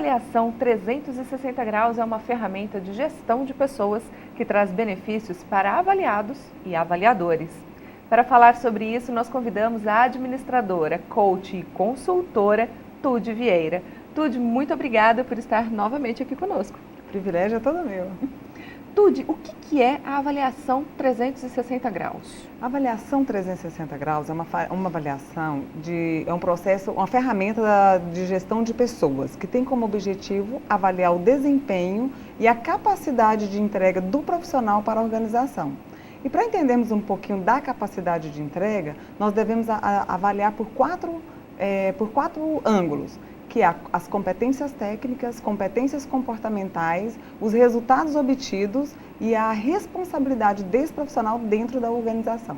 avaliação 360 graus é uma ferramenta de gestão de pessoas que traz benefícios para avaliados e avaliadores. Para falar sobre isso, nós convidamos a administradora, coach e consultora Tude Vieira. Tude, muito obrigada por estar novamente aqui conosco. O privilégio é todo meu. Tude, o que é a avaliação 360 graus? A avaliação 360 graus é uma avaliação é um processo, uma ferramenta de gestão de pessoas que tem como objetivo avaliar o desempenho e a capacidade de entrega do profissional para a organização. E para entendermos um pouquinho da capacidade de entrega, nós devemos avaliar por quatro ângulos, que é as competências técnicas, competências comportamentais, os resultados obtidos e a responsabilidade desse profissional dentro da organização.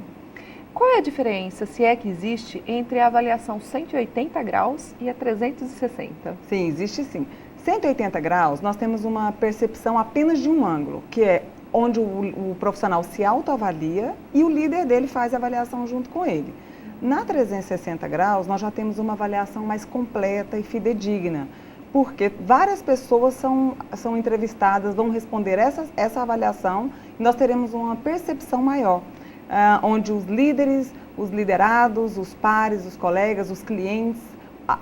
Qual é a diferença, se é que existe, entre a avaliação 180 graus e a 360? Sim, existe sim. 180 graus, nós temos uma percepção apenas de um ângulo, que é onde o profissional se autoavalia e o líder dele faz a avaliação junto com ele. Na 360 graus, nós já temos uma avaliação mais completa e fidedigna, porque várias pessoas são entrevistadas, vão responder essa avaliação e nós teremos uma percepção maior, onde os líderes, os liderados, os pares, os colegas, os clientes,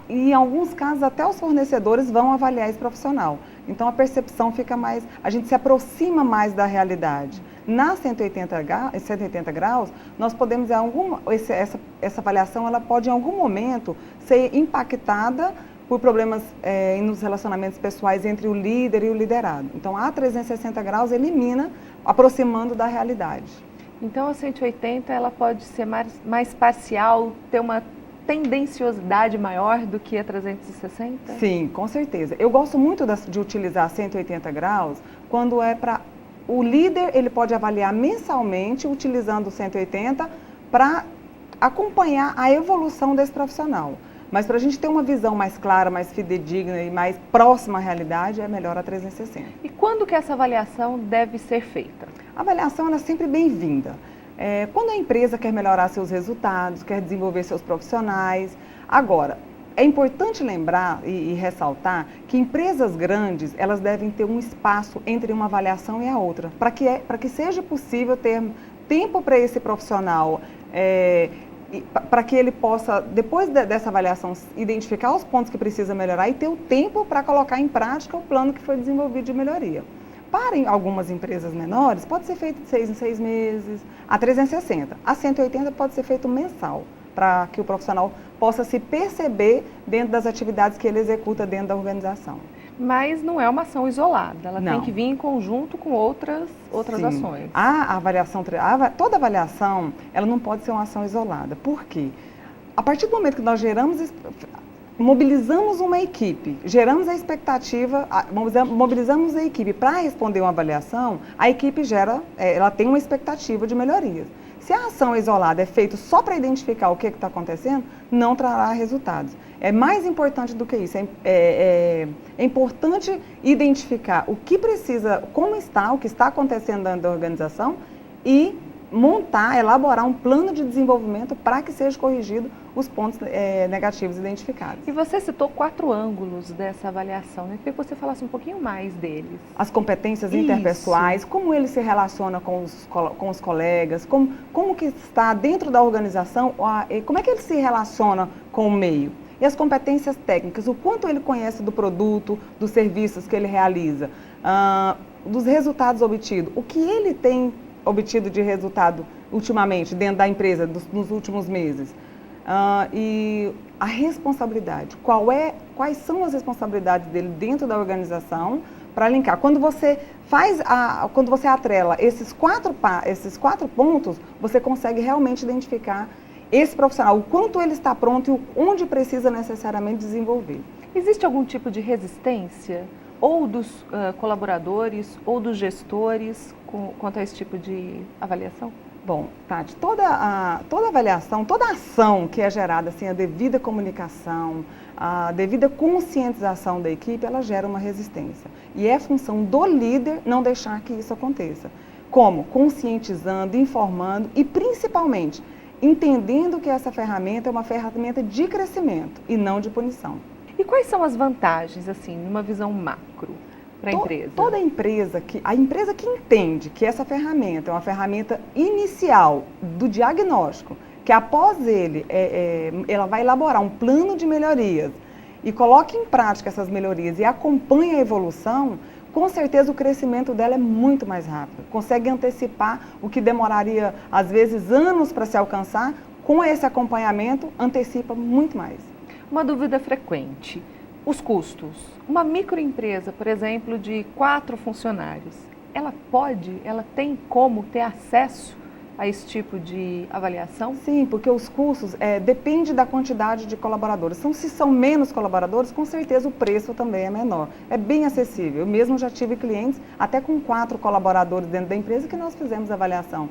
e em alguns casos até os fornecedores vão avaliar esse profissional. Então a percepção fica mais, a gente se aproxima mais da realidade. Na 180 graus, nós podemos, essa avaliação ela pode em algum momento ser impactada por problemas nos relacionamentos pessoais entre o líder e o liderado. Então a 360 graus elimina, aproximando da realidade. Então a 180 ela pode ser mais parcial, ter uma tendenciosidade maior do que a 360? Sim, com certeza. Eu gosto muito de utilizar 180 graus quando é para... O líder, ele pode avaliar mensalmente, utilizando o 180, para acompanhar a evolução desse profissional. Mas para a gente ter uma visão mais clara, mais fidedigna e mais próxima à realidade, é melhor a 360. E quando que essa avaliação deve ser feita? A avaliação ela é sempre bem-vinda. Quando a empresa quer melhorar seus resultados, quer desenvolver seus profissionais. Agora, é importante lembrar e ressaltar que empresas grandes, elas devem ter um espaço entre uma avaliação e a outra, para que seja possível ter tempo para esse profissional, para que ele possa, depois dessa avaliação, identificar os pontos que precisa melhorar e ter o tempo para colocar em prática o plano que foi desenvolvido de melhoria. Para algumas empresas menores, pode ser feito de 6 em 6 meses, a 360. A 180 pode ser feito mensal, para que o profissional possa se perceber dentro das atividades que ele executa dentro da organização. Mas não é uma ação isolada, ela Não. tem que vir em conjunto com outras Sim. ações. Toda avaliação, ela não pode ser uma ação isolada. Por quê? A partir do momento que nós mobilizamos uma equipe, geramos a expectativa, mobilizamos a equipe para responder uma avaliação, a equipe ela tem uma expectativa de melhorias. Se a ação isolada é feita só para identificar o que está acontecendo, não trará resultados. É mais importante do que isso, é importante identificar o que precisa, o que está acontecendo dentro da organização e elaborar um plano de desenvolvimento para que seja corrigido os pontos negativos identificados. E você citou 4 ângulos dessa avaliação, né? Queria que você falasse um pouquinho mais deles. As competências interpessoais, como ele se relaciona com os colegas, como que está dentro da organização, como é que ele se relaciona com o meio. E as competências técnicas, o quanto ele conhece do produto, dos serviços que ele realiza, dos resultados obtidos, o que ele tem obtido de resultado ultimamente dentro da empresa nos últimos meses. E a responsabilidade, quais são as responsabilidades dele dentro da organização para linkar. Quando você atrela esses quatro pontos, você consegue realmente identificar esse profissional, o quanto ele está pronto e onde precisa necessariamente desenvolver. Existe algum tipo de resistência ou dos colaboradores ou dos gestores quanto a esse tipo de avaliação? Bom, Tati, toda avaliação, toda ação que é gerada assim, a devida comunicação, a devida conscientização da equipe, ela gera uma resistência. E é função do líder não deixar que isso aconteça. Como? Conscientizando, informando e principalmente entendendo que essa ferramenta é uma ferramenta de crescimento e não de punição. E quais são as vantagens, assim, numa visão macro para a empresa? Toda a empresa que entende que essa ferramenta é uma ferramenta inicial do diagnóstico, que após ela vai elaborar um plano de melhorias e coloca em prática essas melhorias e acompanha a evolução, com certeza o crescimento dela é muito mais rápido. Consegue antecipar o que demoraria, às vezes, anos para se alcançar, com esse acompanhamento, antecipa muito mais. Uma dúvida frequente, os custos. Uma microempresa, por exemplo, de 4 funcionários, ela tem como ter acesso a esse tipo de avaliação? Sim, porque os custos depende da quantidade de colaboradores. Então, se são menos colaboradores, com certeza o preço também é menor. É bem acessível. Eu mesmo já tive clientes até com 4 colaboradores dentro da empresa que nós fizemos avaliação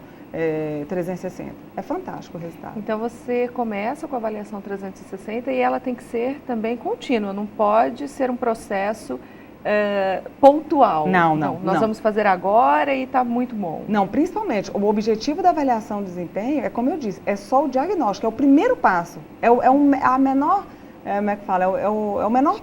360. É fantástico o resultado. Então você começa com a avaliação 360 e ela tem que ser também contínua, não pode ser um processo pontual. Não. Nós vamos fazer agora e está muito bom. Não, principalmente, o objetivo da avaliação de desempenho é, como eu disse, é só o diagnóstico, é o primeiro passo, a menor, como é que fala, o menor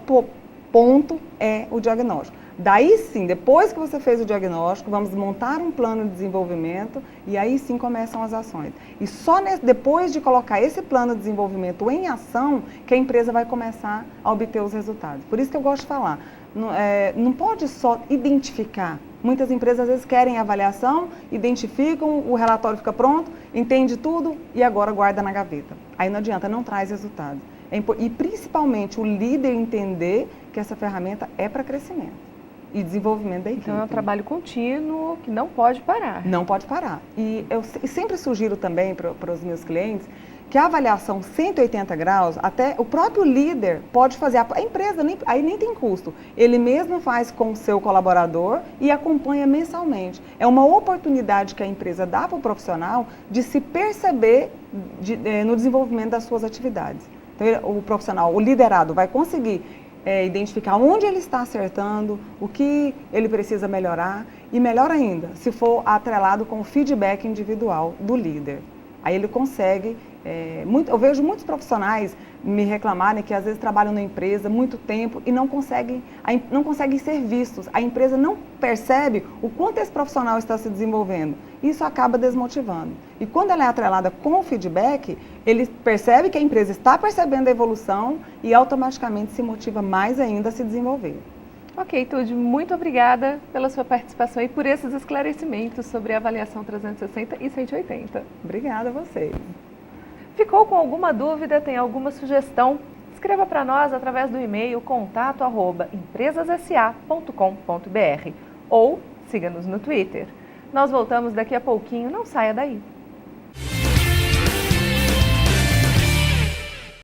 ponto é o diagnóstico. Daí sim, depois que você fez o diagnóstico, vamos montar um plano de desenvolvimento e aí sim começam as ações. E só depois de colocar esse plano de desenvolvimento em ação, que a empresa vai começar a obter os resultados. Por isso que eu gosto de falar, não pode só identificar. Muitas empresas às vezes querem avaliação, identificam, o relatório fica pronto, entende tudo e agora guarda na gaveta. Aí não adianta, não traz resultados. E principalmente o líder entender que essa ferramenta é para crescimento e desenvolvimento da equipe. Então é um trabalho contínuo que não pode parar. Não pode parar. E eu sempre sugiro também para os meus clientes que a avaliação 180 graus, até o próprio líder pode fazer, a empresa aí nem tem custo, ele mesmo faz com o seu colaborador e acompanha mensalmente. É uma oportunidade que a empresa dá para o profissional de se perceber no desenvolvimento das suas atividades. Então o profissional, o liderado vai conseguir identificar onde ele está acertando, o que ele precisa melhorar e melhor ainda, se for atrelado com o feedback individual do líder. Aí ele consegue, eu vejo muitos profissionais me reclamarem que às vezes trabalham na empresa muito tempo e não conseguem ser vistos. A empresa não percebe o quanto esse profissional está se desenvolvendo. Isso acaba desmotivando. E quando ela é atrelada com o feedback, ele percebe que a empresa está percebendo a evolução e automaticamente se motiva mais ainda a se desenvolver. Ok, Tude, muito obrigada pela sua participação e por esses esclarecimentos sobre a avaliação 360 e 180. Obrigada a vocês. Ficou com alguma dúvida, tem alguma sugestão? Escreva para nós através do e-mail contato@empresassa.com.br ou siga-nos no Twitter. Nós voltamos daqui a pouquinho, não saia daí.